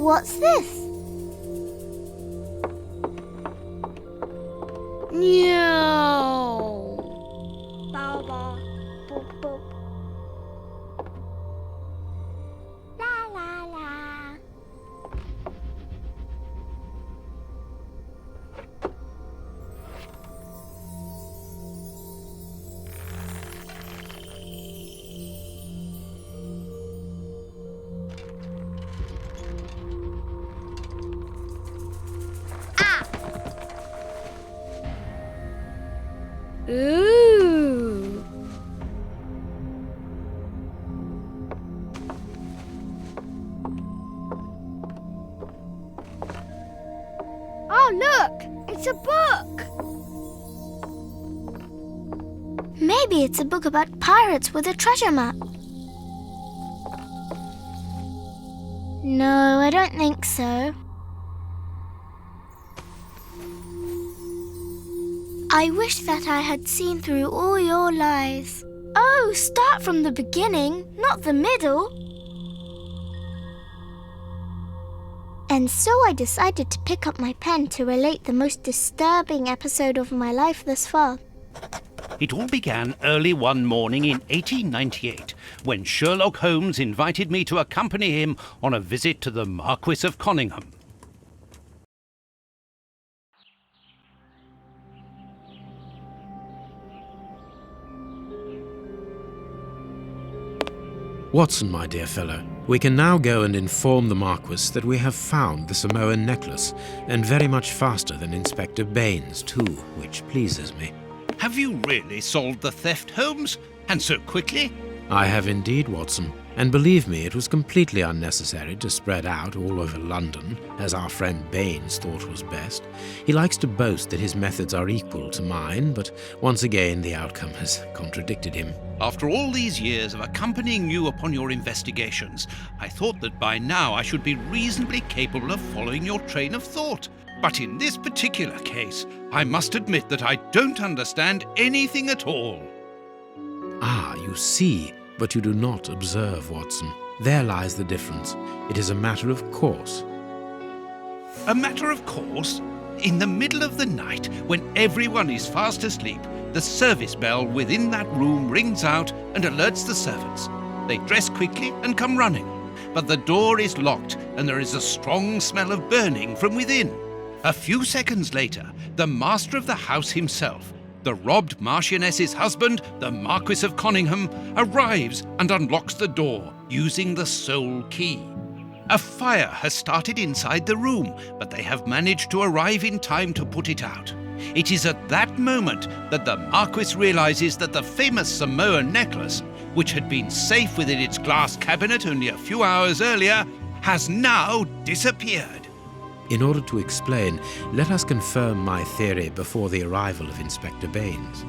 What's this? Meow. Bow bow. Boop boop. La la la. Ooh. Oh, look! It's a book! Maybe it's a book about pirates with a treasure map. No, I don't think so. I wish that I had seen through all your lies. Oh, start from the beginning, not the middle. And so I decided to pick up my pen to relate the most disturbing episode of my life thus far. It all began early one morning in 1898, when Sherlock Holmes invited me to accompany him on a visit to the Marquis of Conyngham. Watson, my dear fellow, we can now go and inform the Marquis that we have found the Samoan necklace, and very much faster than Inspector Baines, too, which pleases me. Have you really solved the theft, Holmes? And so quickly? I have indeed, Watson, and believe me, it was completely unnecessary to spread out all over London, as our friend Baines thought was best. He likes to boast that his methods are equal to mine, but once again the outcome has contradicted him. After all these years of accompanying you upon your investigations, I thought that by now I should be reasonably capable of following your train of thought. But in this particular case, I must admit that I don't understand anything at all. Ah, you see, but you do not observe, Watson. There lies the difference. It is a matter of course. A matter of course? In the middle of the night, when everyone is fast asleep, the service bell within that room rings out and alerts the servants. They dress quickly and come running, but the door is locked and there is a strong smell of burning from within. A few seconds later, the master of the house himself, the robbed Marchioness's husband, the Marquis of Conyngham, arrives and unlocks the door using the sole key. A fire has started inside the room, but they have managed to arrive in time to put it out. It is at that moment that the Marquis realizes that the famous Samoan necklace, which had been safe within its glass cabinet only a few hours earlier, has now disappeared. In order to explain, let us confirm my theory before the arrival of Inspector Baines.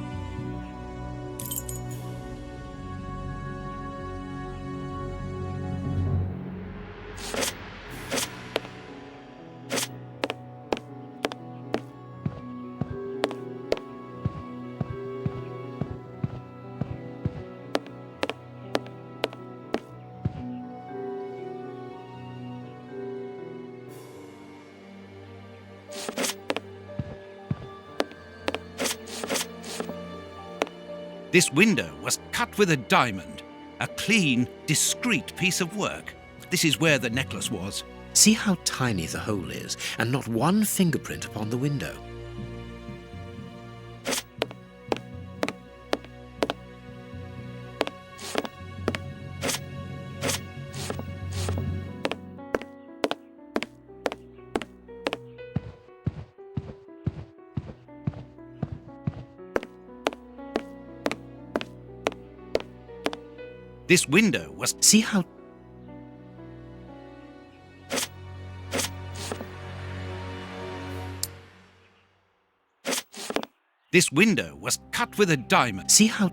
This window was cut with a diamond, a clean, discreet piece of work. This is where the necklace was. See how tiny the hole is, and not one fingerprint upon the window. This window was... See how... This window was cut with a diamond. See how...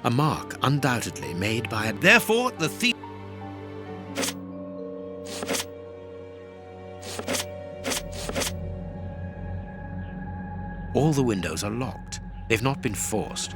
A mark undoubtedly made by a... Therefore, the thief... All the windows are locked. They've not been forced.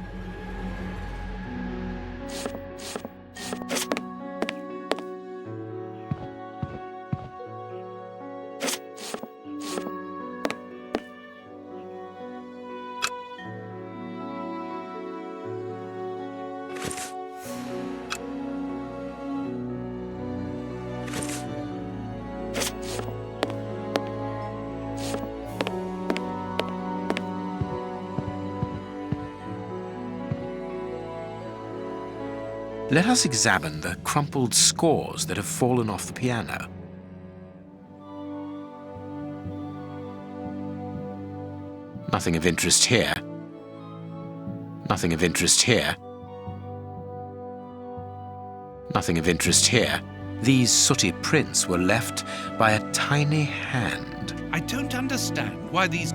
Let us examine the crumpled scores that have fallen off the piano. Nothing of interest here. Nothing of interest here. Nothing of interest here. These sooty prints were left by a tiny hand. I don't understand why these...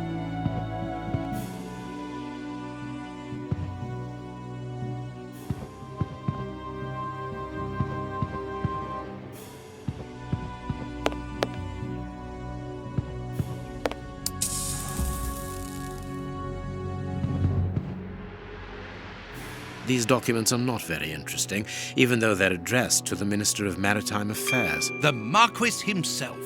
These documents are not very interesting, even though they're addressed to the Minister of Maritime Affairs. The Marquis himself.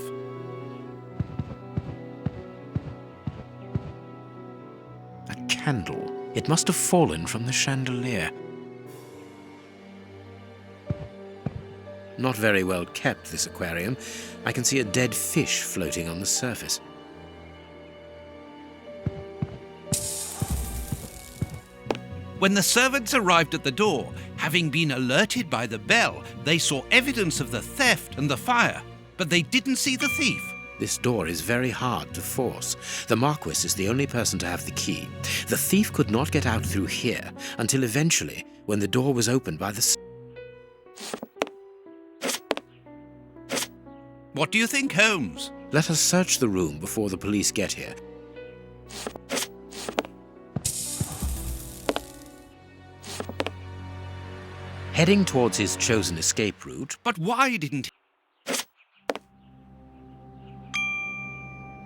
A candle. It must have fallen from the chandelier. Not very well kept, this aquarium. I can see a dead fish floating on the surface. When the servants arrived at the door, having been alerted by the bell, they saw evidence of the theft and the fire, but they didn't see the thief. This door is very hard to force. The Marquis is the only person to have the key. The thief could not get out through here until eventually, when the door was opened by the... What do you think, Holmes? Let us search the room before the police get here. Heading towards his chosen escape route. But why didn't he?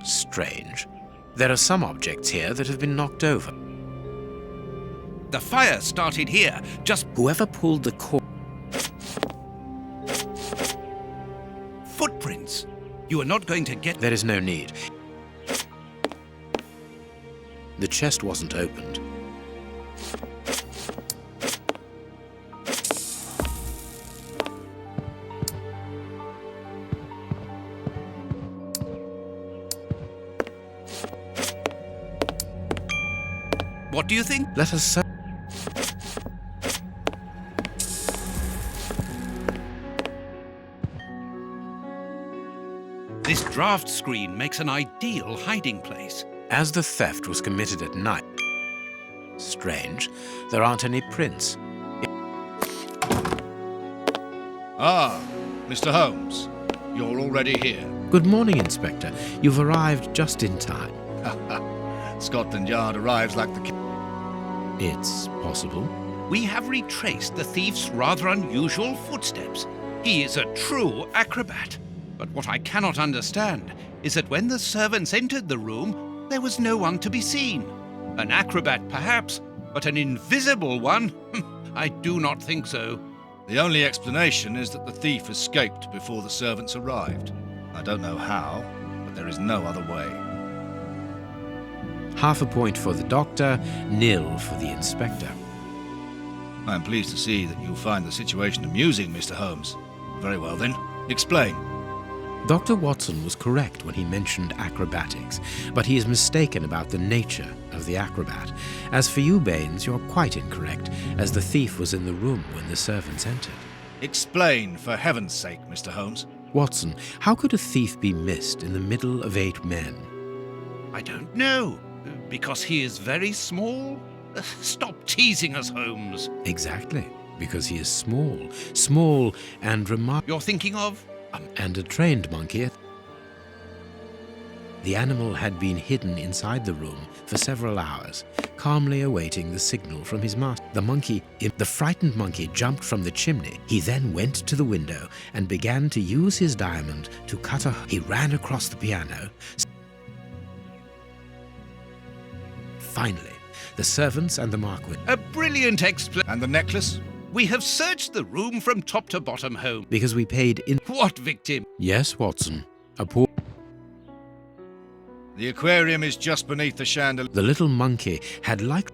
Strange. There are some objects here that have been knocked over. The fire started here, just... Whoever pulled the cord... Footprints. You are not going to get... There is no need. The chest wasn't opened. What do you think? Let us search. This draft screen makes an ideal hiding place. As the theft was committed at night. Strange, there aren't any prints. Ah, Mr. Holmes, you're already here. Good morning, Inspector. You've arrived just in time. Scotland Yard arrives like the... It's possible. We have retraced the thief's rather unusual footsteps. He is a true acrobat. But what I cannot understand is that when the servants entered the room, there was no one to be seen. An acrobat, perhaps, but an invisible one? I do not think so. The only explanation is that the thief escaped before the servants arrived. I don't know how, but there is no other way. Half a point for the doctor, nil for the inspector. I am pleased to see that you find the situation amusing, Mr. Holmes. Very well then, explain. Dr. Watson was correct when he mentioned acrobatics, but he is mistaken about the nature of the acrobat. As for you, Baines, you're quite incorrect, as the thief was in the room when the servants entered. Explain, for heaven's sake, Mr. Holmes. Watson, how could a thief be missed in the middle of 8 men? I don't know. Because he is very small? Stop teasing us, Holmes. Exactly, because he is small and remarkable. You're thinking of... And a trained monkey. The animal had been hidden inside the room for several hours, calmly awaiting the signal from his master. The frightened monkey jumped from the chimney. He then went to the window and began to use his diamond to cut a... He ran across the piano. Finally, the servants and the Marquis... A brilliant explanation. And the necklace? We have searched the room from top to bottom, Holmes. Because we paid in... What victim? Yes, Watson. A poor... The aquarium is just beneath the chandelier. The little monkey had liked...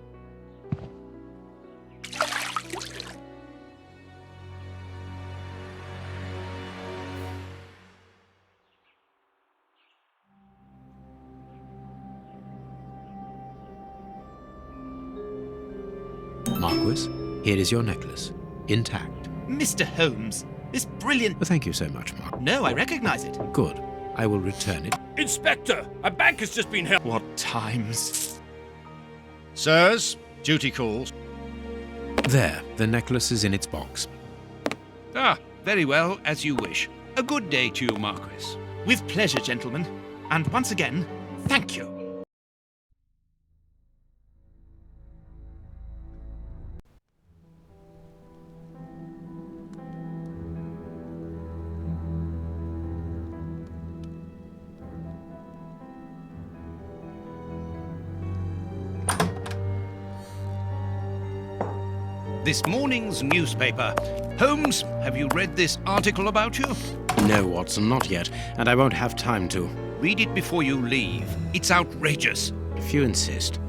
Marquis, here is your necklace, intact. Mr. Holmes, this brilliant... Thank you so much, Mark. No, I recognize it. Good. I will return it. Inspector, a bank has just been held. What times? Sirs, duty calls. There, the necklace is in its box. Ah, very well, as you wish. A good day to you, Marquis. With pleasure, gentlemen. And once again, thank you. This morning's newspaper. Holmes, have you read this article about you? No, Watson, not yet, and I won't have time to. Read it before you leave. It's outrageous. If you insist.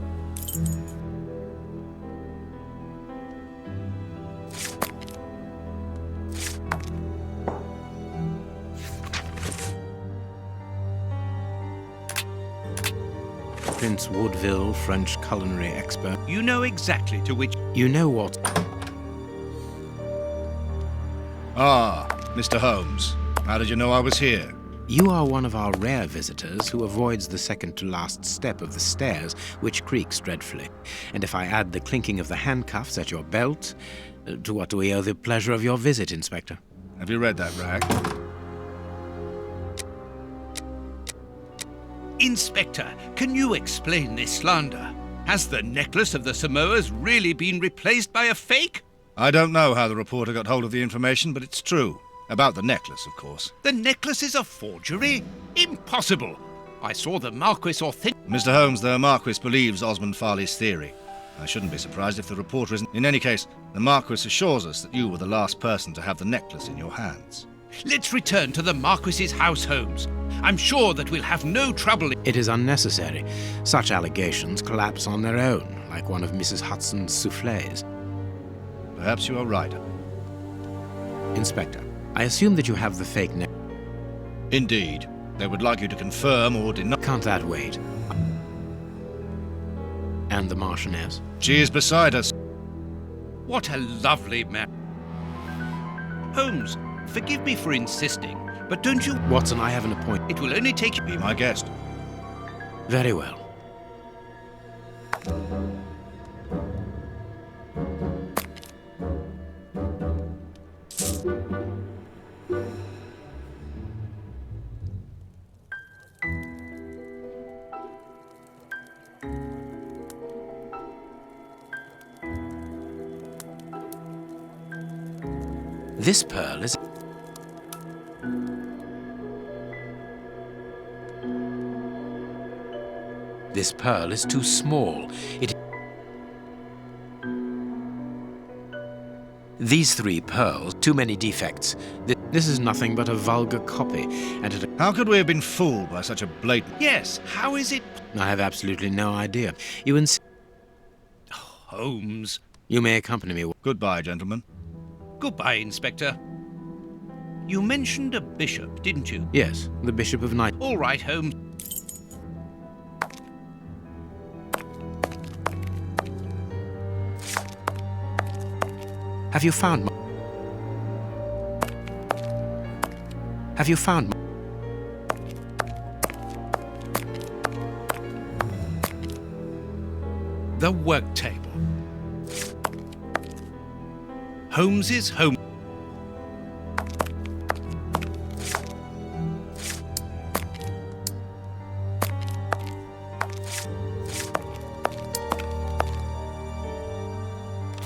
Prince Woodville, French culinary expert. You know exactly to which... You know what? Ah, Mr. Holmes. How did you know I was here? You are one of our rare visitors who avoids the second-to-last step of the stairs, which creaks dreadfully. And if I add the clinking of the handcuffs at your belt, to what do we owe the pleasure of your visit, Inspector? Have you read that, Rag? Inspector, can you explain this slander? Has the necklace of the Samoas really been replaced by a fake? I don't know how the reporter got hold of the information, but it's true. About the necklace, of course. The necklace is a forgery? Impossible! I saw the Marquis authentic... Mr. Holmes, the Marquis believes Osmond Farley's theory. I shouldn't be surprised if the reporter isn't. In any case, the Marquis assures us that you were the last person to have the necklace in your hands. Let's return to the Marquis's house, Holmes. I'm sure that we'll have no trouble... It is unnecessary. Such allegations collapse on their own, like one of Mrs. Hudson's soufflés. Perhaps you are right. Inspector, I assume that you have the fake necklace. Indeed. They would like you to confirm or deny. Can't that wait? And the Marchioness? She is beside us. What a lovely man. Holmes, forgive me for insisting, but don't you... Watson, I have an appointment. It will only take you... Be my guest. Very well. This pearl is... This pearl is too small. These three pearls, too many defects. This is nothing but a vulgar copy, and it... How could we have been fooled by such a blatant... Yes, how is it... I have absolutely no idea. Holmes. You may accompany me. Goodbye, gentlemen. Goodbye, Inspector. You mentioned a bishop, didn't you? Yes, the Bishop of Knight. All right, Holmes. Have you found... Have you found... The work table. Holmes's home.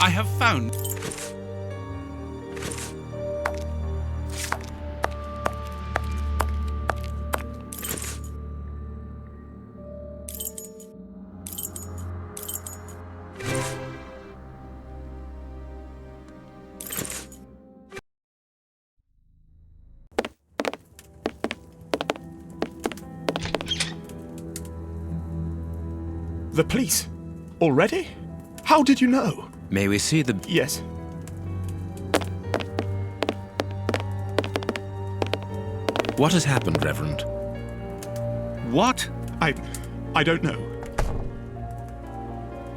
I have found... The police? Already? How did you know? May we see the... Yes. What has happened, Reverend? What? I don't know.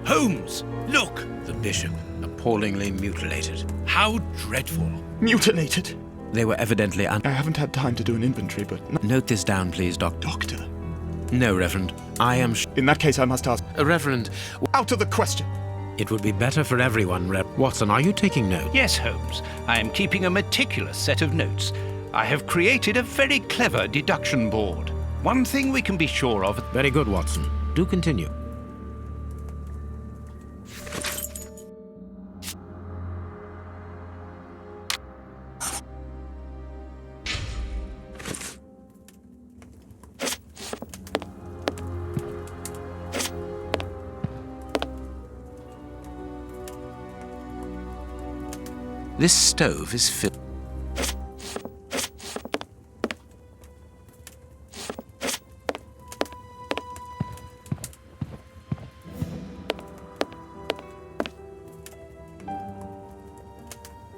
Holmes, look! The bishop, appallingly mutilated. How dreadful. Mutilated? They were evidently I haven't had time to do an inventory, but... Note this down, please, Doctor. No, Reverend. I am In that case, I must ask... Reverend, Out of the question! it would be better for everyone, Watson, are you taking notes? Yes, Holmes. I am keeping a meticulous set of notes. I have created a very clever deduction board. One thing we can be sure of... Very good, Watson. Do continue. This stove is filled.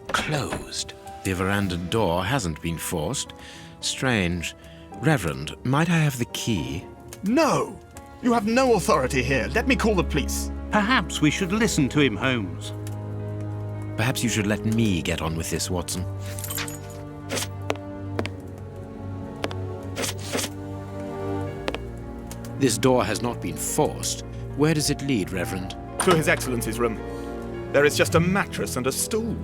Closed. The veranda door hasn't been forced. Strange. Reverend, might I have the key? No! You have no authority here. Let me call the police. Perhaps we should listen to him, Holmes. Perhaps you should let me get on with this, Watson. This door has not been forced. Where does it lead, Reverend? To His Excellency's room. There is just a mattress and a stool.